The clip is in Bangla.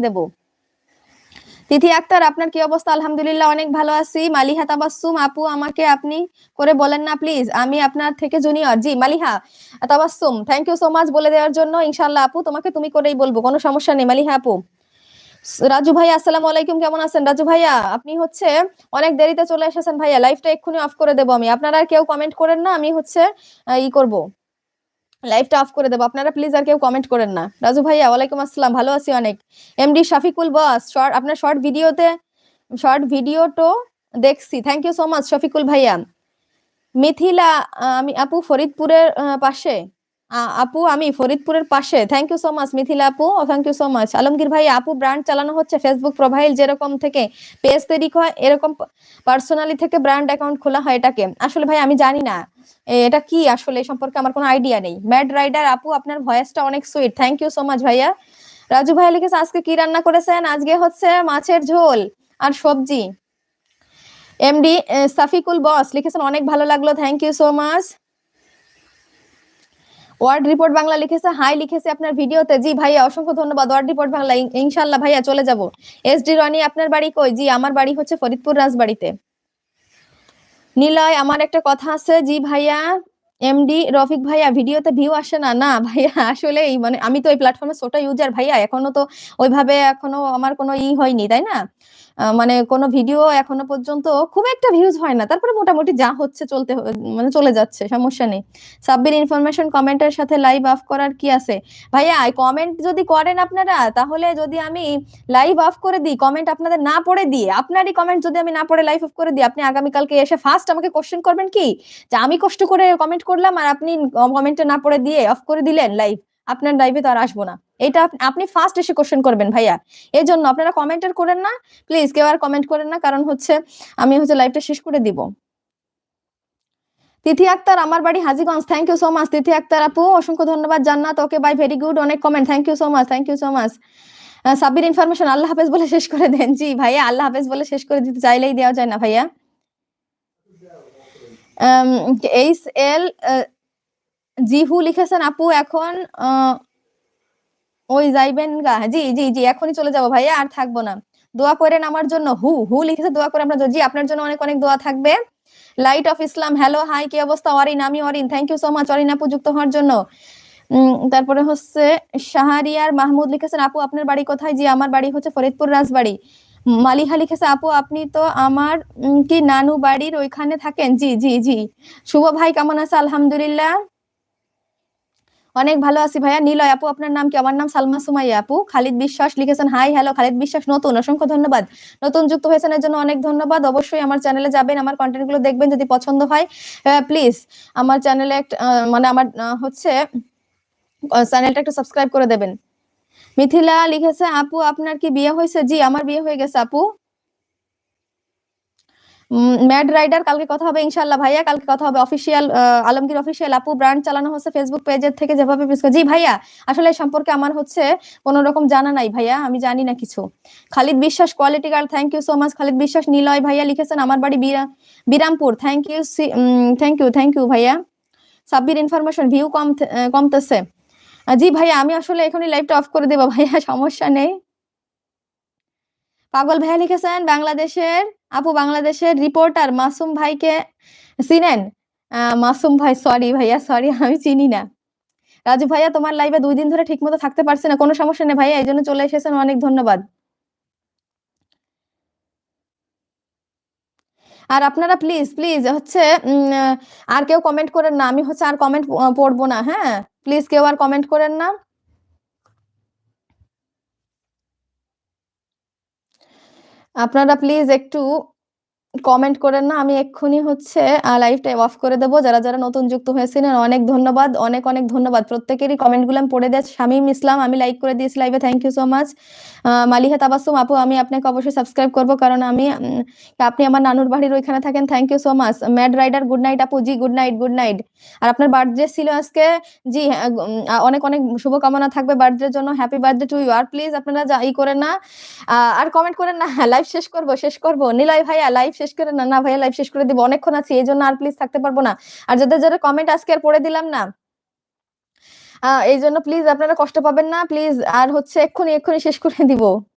দেব। তিথি আক্তার, আপনার কি অবস্থা? আলহামদুলিল্লাহ অনেক ভালো আছি। মালিহা তাবাসসুম আপু, আমাকে আপনি করে বলেন না প্লিজ, আমি আপনার থেকে জুনিয়র। জি Maliha Tabassum, thank you so much বলে দেওয়ার জন্য। ইনশাআল্লাহ আপু তোমাকে তুমি করেই বলবো, কোনো সমস্যা নেই মালিহা আপু। রাজু ভাইয়া আসসালামু আলাইকুম, কেমন আছেন রাজু ভাইয়া? আপনি হচ্ছে অনেক দেরিতে চলে এসেছেন ভাইয়া, লাইভটা এক্ষুনি অফ করে দেবো আমি। আপনারা আর কেউ কমেন্ট করেন না, আমি হচ্ছে ই করব, লাইভটা অফ করে দেবো। আপনারা প্লিজ আর কেউ কমেন্ট করেন না। রাজু ভাইয়া ওয়ালাইকুম আসসালাম, ভালো আছি অনেক। এমডি শফিকুল বস, আপনার শর্ট ভিডিও তো দেখছি, thank you so much Shafiqul ভাইয়া। মিথিলা, আমি আপু ফরিদপুরের পাশে, আপু আমি ফরিদপুরের পাশে, thank you so much Mithila আপু, thank you so much. Alamgir ভাই, আপু ব্র্যান্ড চালানো হচ্ছে, ফেসবুক প্রোফাইল যেরকম থেকে পেজ তৈরি হয় এরকম পার্সোনালি থেকে ব্র্যান্ড অ্যাকাউন্ট খোলা হয়, এটাকে আসলে ভাই আমি জানি না এটা কি, আসলে এই সম্পর্কে আমার কোনো আইডিয়া নেই। ম্যাড রাইডার আপু, আপনার ভয়েসটা অনেক sweet, thank you so much ভাইয়া। রাজু ভাইয়া লিখেছে আজকে কি রান্না করেছেন? আজকে হচ্ছে মাছের ঝোল আর সবজি। এমডি সাফিকুল বস লিখেছেন অনেক ভালো লাগলো, thank you so much. Word report Bangla লিখেছে হাই, লিখেছে আপনার ভিডিওতে। জি ভাইয়া অসংখ্য ধন্যবাদ ওয়ার্ড রিপোর্ট বাংলা, ইনশাল্লাহ ভাইয়া চলে যাব। এসডি রনি, আপনার বাড়ি কই? জি আমার বাড়ি হচ্ছে ফরিদপুর রাজবাড়িতে। নিলয়, আমার একটা কথা আছে। জি ভাইয়া। এমডি রফিক ভাইয়া, ভিডিওতে ভিউ আসে না? না ভাইয়া, আসলে মানে আমি তো এই প্ল্যাটফর্মে ছোট ইউজার ভাইয়া, এখনো তো ওইভাবে এখনো আমার কোনো হয়নি, তাই না? মানে কোনো ভিডিও এখনো পর্যন্ত খুব একটা ভিউজ হয় না, তারপরে মোটামুটি যা হচ্ছে মানে চলে যাচ্ছে, সমস্যা নেই। সাব্বির ইনফরমেশন, কমেন্টের সাথে লাইভ অফ করার কি আছে? ভাইয়া কমেন্ট যদি করেন আপনারা, তাহলে যদি আমি লাইভ অফ করে দিই, কমেন্ট আপনাদের না পড়ে দিয়ে, আপনারই কমেন্ট যদি আমি না পড়ে লাইভ অফ করে দিই, আপনি আগামীকালকে এসে ফার্স্ট আমাকে কোশ্চেন করবেন কি, যে আমি কষ্ট করে কমেন্ট করলাম আর আপনি কমেন্টে না পড়ে দিয়ে অফ করে দিলেন লাইভ, আপনার লাইভে তো আর আসবো না। এটা আপনি ফার্স্ট এসে কোশ্চেন করবেন ভাইয়া। এই জন্য আপনারা কমেন্টের করেন না প্লিজ, কেউ আর কমেন্ট করেন না, কারণ হচ্ছে আমি হচ্ছে লাইভটা শেষ করে দিব। তিথি আক্তার, আমার বাড়ি Hajiganj, thank you so much Tithi Akter আপু, অসংখ্য ধন্যবাদ। Jannat, okay bye, very good, অনেক comment, thank you so much, thank you so much. Sabbir information, আল্লাহ হাফেজ বলে শেষ করে দেন। জি ভাইয়া, আল্লাহ হাফেজ বলে শেষ করে দিতে চাইলেই দেওয়া যায় না ভাইয়া। এইচ এল জিহু লিখেছেন আপু এখন ওই যাইবেন গা? জি জি জি, এখনই চলে যাবো ভাইয়া, আর থাকবো না। দোয়া করেন আমার জন্য। হু হু লিখেছে দোয়া করে আপনার জন্য। জি আপনার জন্য অনেক অনেক দোয়া থাকবে। Light of Islam, hello hi, কি অবস্থা? অরিন, আমি Orin, thank you so much Orin আপু যুক্ত হওয়ার জন্য। তারপরে হচ্ছে শাহরিয়ার মাহমুদ লিখেছেন আপু আপনার বাড়ি কোথায়? জি আমার বাড়ি হচ্ছে ফরিদপুর রাজবাড়ি। মালিহা লিখেছে আপু আপনি তো আমার কি নানু বাড়ির ওইখানে থাকেন? জি জি জি। শুভ ভাই কেমন আছে? আলহামদুলিল্লাহ অনেক ভালো আছি ভাইয়া। নিলয় আপু আপনার নাম কি? আমার নাম সালমা সুমাইয়া আপু। খালিদ বিশ্বাস লিখেছেন হাই, হ্যালো খালিদ বিশ্বাস নতুন, অসংখ্য ধন্যবাদ। নতুন যুক্ত হয়েছেন এর জন্য অনেক ধন্যবাদ। অবশ্যই আমার চ্যানেলে যাবেন, আমার কন্টেন্ট গুলো দেখবেন, যদি পছন্দ হয় প্লিজ আমার চ্যানেলে একটা মানে আমার হচ্ছে চ্যানেলটা একটু সাবস্ক্রাইব করে দেবেন। মিথিলা লিখেছে আপু আপনার কি বিয়ে হয়েছে? জি আমার বিয়ে হয়ে গেছে আপু। ম্যাড রাইডার, কালকে কথা হবে ইনশাআল্লাহ ভাইয়া, কালকে কথা হবে অফিসিয়াল আলমগীর অফিসিয়াল আপু ব্র্যান্ড চালানো হচ্ছে ফেসবুক পেজের থেকে, যেভাবে জি ভাইয়া আসলে এই সম্পর্কে আমার হচ্ছে কোনো রকম জানা নাই ভাইয়া, আমি জানি না কিছু। Khalid Biswas quality girl, thank you so much Khalid Biswas. Niloy ভাইয়া লিখেছেন আমার বাড়ি Birampur, thank you thank you ভাইয়া। সাব্বির ইনফরমেশন, ভিউ কমতেছে। জি ভাইয়া আমি আসলে এখনই লাইভটা অফ করে দেবো ভাইয়া, সমস্যা নেই। পাগল ভাইয়া লিখেছেন বাংলাদেশের আপু, বাংলাদেশের রিপোর্টার মাসুম ভাইকে চিনেন? মাসুম ভাই, সরি ভাইয়া সরি, আমি চিনি না। রাজু ভাইয়া তোমার লাইভে 2 দিন ধরে ঠিক মতো থাকতে পারছি না, কোনো সমস্যা নেই ভাইয়া, এই জন্য চলে এসেছেন, অনেক ধন্যবাদ। আর আপনারা প্লিজ প্লিজ হচ্ছে আর কেউ কমেন্ট করেন না, আমি হচ্ছে আর কমেন্ট পড়বো না, হ্যাঁ প্লিজ কেউ আর কমেন্ট করেন না। আপনারা প্লিজ একটু কমেন্ট করেন না, আমি এক্ষুনি হচ্ছে লাইভটা অফ করে দেবো। যারা যারা নতুন যুক্ত হয়েছিলেন অনেক ধন্যবাদ, অনেক অনেক ধন্যবাদ। প্রত্যেকেরই কমেন্টগুলো আমি পড়ে দিয়েছি। শামীম ইসলাম, আমি লাইক করে দিয়েছি লাইভে, thank you so much. Maliha Tabassum আপু, আমি আপনাকে অবশ্যই সাবস্ক্রাইব করব, কারণ আপনি আমার নানুর বাড়ির ওইখানে থাকেন, thank you so much. Mad rider, good night আপু। জি গুড নাইট, গুড নাইট। আর আপনার বার্থডে ছিল আজকে? জি হ্যাঁ, অনেক অনেক শুভকামনা থাকবে বার্থডের জন্য, হ্যাপি বার্থডে টু ইউ। আর প্লিজ আপনারা করেন না, আর কমেন্ট করেন না, লাইভ শেষ করব শেষ করব। নিলয় ভাইয়া লাইভ শেষ করে না? না ভাইয়া লাইভ শেষ করে দিব, অনেকক্ষণ আছি এই জন্য আর প্লিজ থাকতে পারবো না। আর যাদের যাদের কমেন্ট আজকে আর পড়ে দিলাম না, এইজন্য প্লিজ আপনারা কষ্ট পাবেন না। প্লিজ আর হচ্ছে এক্ষুনি শেষ করে দিব।